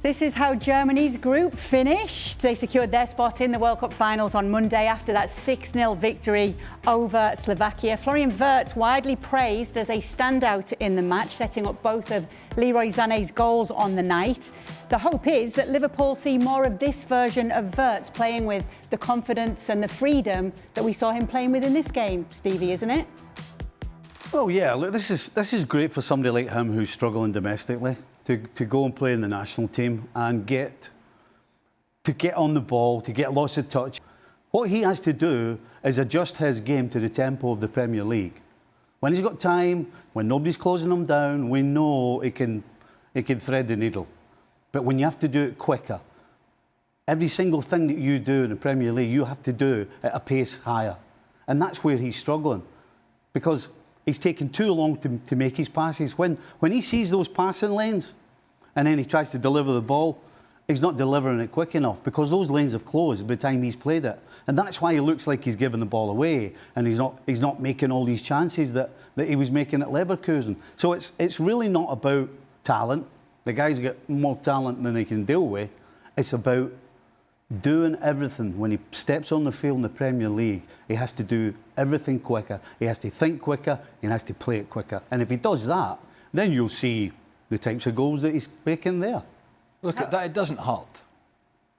This is how Germany's group finished. They secured their spot in the World Cup finals on Monday after that 6-0 victory over Slovakia. Florian Wirtz widely praised as a standout in the match, setting up both of Leroy Sané's goals on the night. The hope is that Liverpool see more of this version of Wirtz, playing with the confidence and the freedom that we saw him playing with in this game, Stevie, isn't it? Well, yeah, look, this is great for somebody like him who's struggling domestically to go and play in the national team and get on the ball, to get lots of touch. What he has to do is adjust his game to the tempo of the Premier League. When he's got time, when nobody's closing him down, we know he can thread the needle. But when you have to do it quicker, every single thing that you do in the Premier League, you have to do at a pace higher. And that's where he's struggling, because he's taken too long to make his passes. When he sees those passing lanes and then he tries to deliver the ball, he's not delivering it quick enough because those lanes have closed by the time he's played it. And that's why he looks like he's giving the ball away and he's not making all these chances that he was making at Leverkusen. So it's really not about talent. The guy's got more talent than he can deal with. It's about doing everything. When he steps on the field in the Premier League, he has to do everything quicker. He has to think quicker. He has to play it quicker. And if he does that, then you'll see the types of goals that he's making there. Look at that. It doesn't hurt.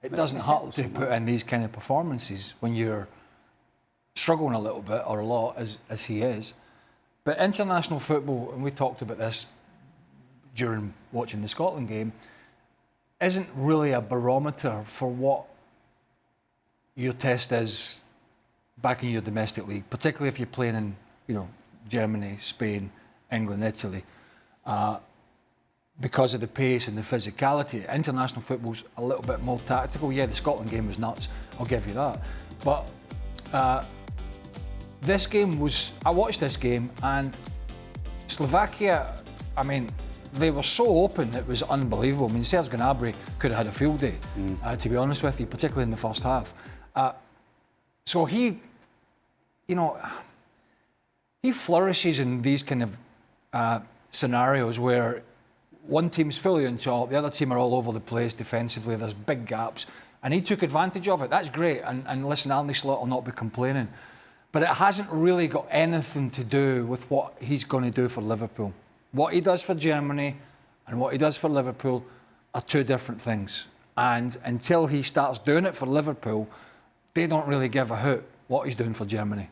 It doesn't hurt to put in these kind of performances when you're struggling a little bit or a lot, as he is. But international football, and we talked about this during watching the Scotland game, isn't really a barometer for what your test is back in your domestic league, particularly if you're playing in, Germany, Spain, England, Italy. Because of the pace and the physicality, international football's a little bit more tactical. Yeah, the Scotland game was nuts, I'll give you that. But this game was... I watched this game and Slovakia, they were so open, it was unbelievable. Serge Gnabry could have had a field day, to be honest with you, particularly in the first half. So he flourishes in these kind of scenarios where one team's fully on top, the other team are all over the place defensively, there's big gaps, and he took advantage of it. That's great, and listen, Arne Slot will not be complaining. But it hasn't really got anything to do with what he's going to do for Liverpool. What he does for Germany and what he does for Liverpool are two different things. And until he starts doing it for Liverpool, they don't really give a hoot what he's doing for Germany.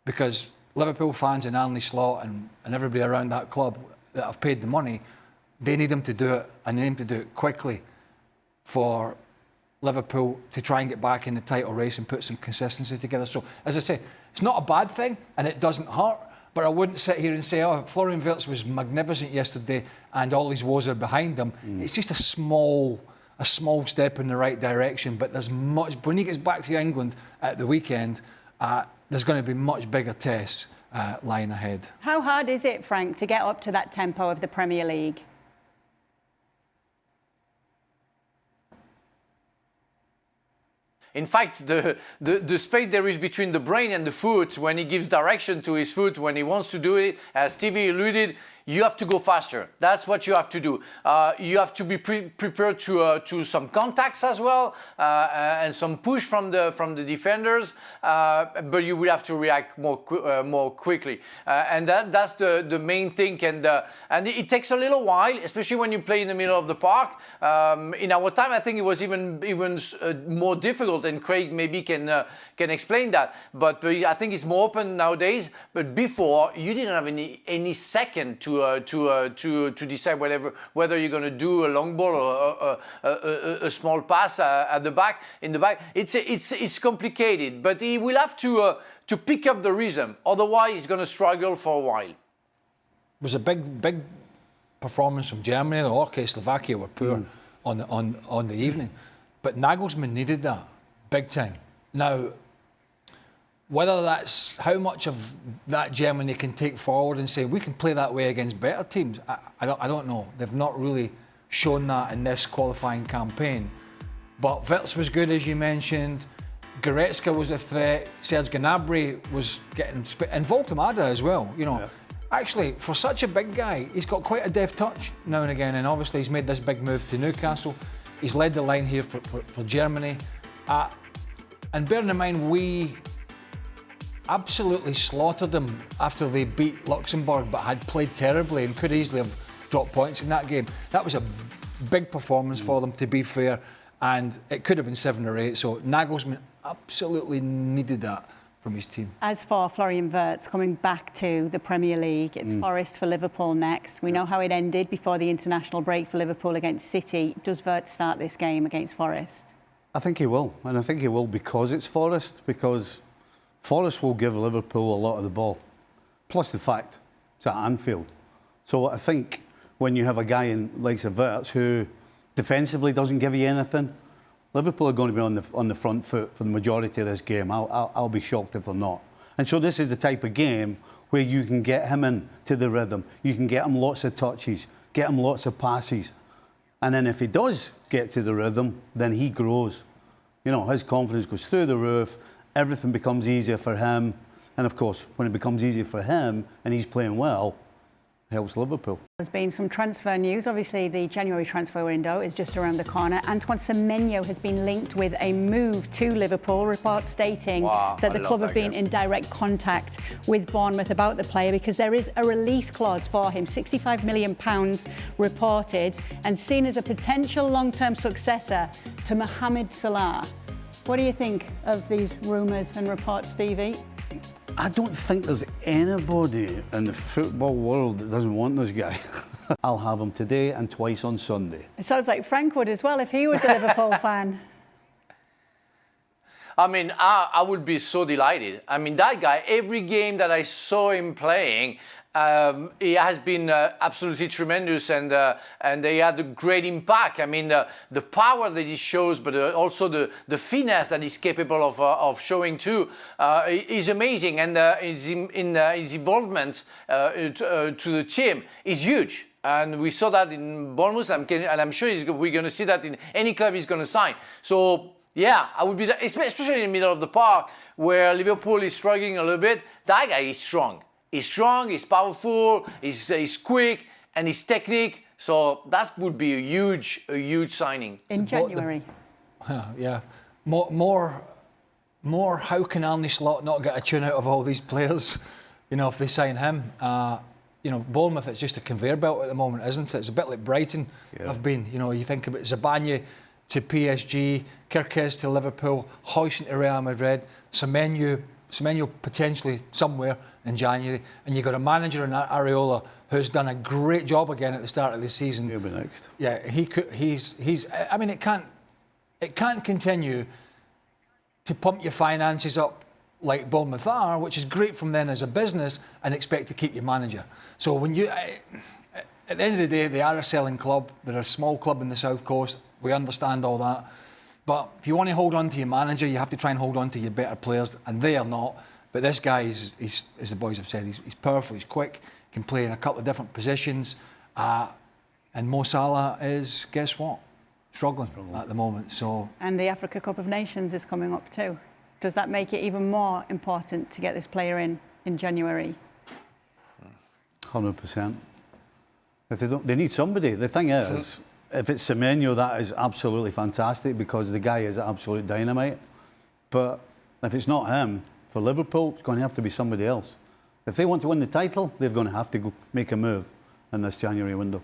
Because Liverpool fans and Arne Slot and everybody around that club that have paid the money, they need him to do it, and they need him to do it quickly for Liverpool to try and get back in the title race and put some consistency together. So, as I say, it's not a bad thing and it doesn't hurt. But I wouldn't sit here and say, Florian Wirtz was magnificent yesterday and all his woes are behind him. It's just a small step in the right direction. But there's much... When he gets back to England at the weekend, there's going to be much bigger tests lying ahead. How hard is it, Frank, to get up to that tempo of the Premier League? In fact, the space there is between the brain and the foot, when he gives direction to his foot, when he wants to do it, as Stevie alluded, you have to go faster. That's what you have to do. You have to be prepared to some contacts as well, and some push from the defenders. But you will have to react more quickly, and that's the main thing. And it takes a little while, especially when you play in the middle of the park. In our time, I think it was even more difficult, and Craig maybe can explain that. But I think it's more open nowadays. But before, you didn't have any second to decide whether you're going to do a long ball or a small pass at the back, in the back. It's complicated, but he will have to pick up the rhythm. Otherwise, he's going to struggle for a while. It was a big performance from Germany. Okay, Slovakia were poor on the evening, but Nagelsmann needed that big time. Now, whether that's how much of that Germany can take forward and say we can play that way against better teams, I don't know. They've not really shown that in this qualifying campaign. But Wirtz was good, as you mentioned. Goretzka was a threat. Serge Gnabry was getting and Voltemada as well. Actually, for such a big guy, he's got quite a deft touch now and again. And obviously, he's made this big move to Newcastle. He's led the line here for Germany. And bearing in mind, we absolutely slaughtered them after they beat Luxembourg, but had played terribly and could easily have dropped points in that game. That was a big performance for them, to be fair, and it could have been 7 or 8. So Nagelsmann absolutely needed that from his team. As for Florian Wirtz, coming back to the Premier League, it's Forest for Liverpool next. We know how it ended before the international break for Liverpool against City. Does Wirtz start this game against Forest? I think he will, and I think he will because it's Forest, because Forest will give Liverpool a lot of the ball, plus the fact it's at Anfield. So I think when you have a guy in like Wirtz who defensively doesn't give you anything, Liverpool are going to be on the front foot for the majority of this game. I'll be shocked if they're not. And so this is the type of game where you can get him into the rhythm. You can get him lots of touches, get him lots of passes. And then if he does get to the rhythm, then he grows. You know, his confidence goes through the roof, everything becomes easier for him. And of course, when it becomes easier for him and he's playing well, it helps Liverpool. There's been some transfer news. Obviously, the January transfer window is just around the corner. Antoine Semenyo has been linked with a move to Liverpool. Reports stating that the club have been in direct contact with Bournemouth about the player because there is a release clause for him, £65 million reported, and seen as a potential long-term successor to Mohamed Salah. What do you think of these rumours and reports, Stevie? I don't think there's anybody in the football world that doesn't want this guy. I'll have him today and twice on Sunday. It sounds like Frank would as well if he was a Liverpool fan. I mean, I would be so delighted. I mean, that guy, every game that I saw him playing, he has been absolutely tremendous, and he had a great impact. I mean, the power that he shows, but also the finesse that he's capable of showing too, is amazing. And his involvement to the team is huge. And we saw that in Bournemouth, and I'm sure we're going to see that in any club he's going to sign. So, yeah, I would be, especially in the middle of the park, where Liverpool is struggling a little bit. That guy is strong. He's strong, he's powerful, he's quick, and his technique. So that would be a huge signing. In January. Yeah. More, how can Arne Slot not get a tune out of all these players? You know, if they sign him. You know, Bournemouth, it's just a conveyor belt at the moment, isn't it? It's a bit like Brighton have been. You know, you think about Zabanya to PSG, Kirkes to Liverpool, Huijsen to Real Madrid, Semenyo potentially somewhere in January, and you've got a manager in Areola who's done a great job again at the start of the season. He'll be next. Yeah, he's. I mean, it can't continue to pump your finances up like Bournemouth are, which is great from then as a business, and expect to keep your manager. So when you, at the end of the day, they are a selling club. They're a small club in the South Coast. We understand all that. But if you want to hold on to your manager, you have to try and hold on to your better players, and they are not. But this guy, is, as the boys have said, he's powerful, he's quick, can play in a couple of different positions. And Mo Salah is, guess what? Struggling at the moment. So. And the Africa Cup of Nations is coming up too. Does that make it even more important to get this player in January? 100%. If they don't, they need somebody. The thing is, if it's Semenyo, that is absolutely fantastic because the guy is absolute dynamite. But if it's not him, for Liverpool, it's going to have to be somebody else. If they want to win the title, they're going to have to go make a move in this January window.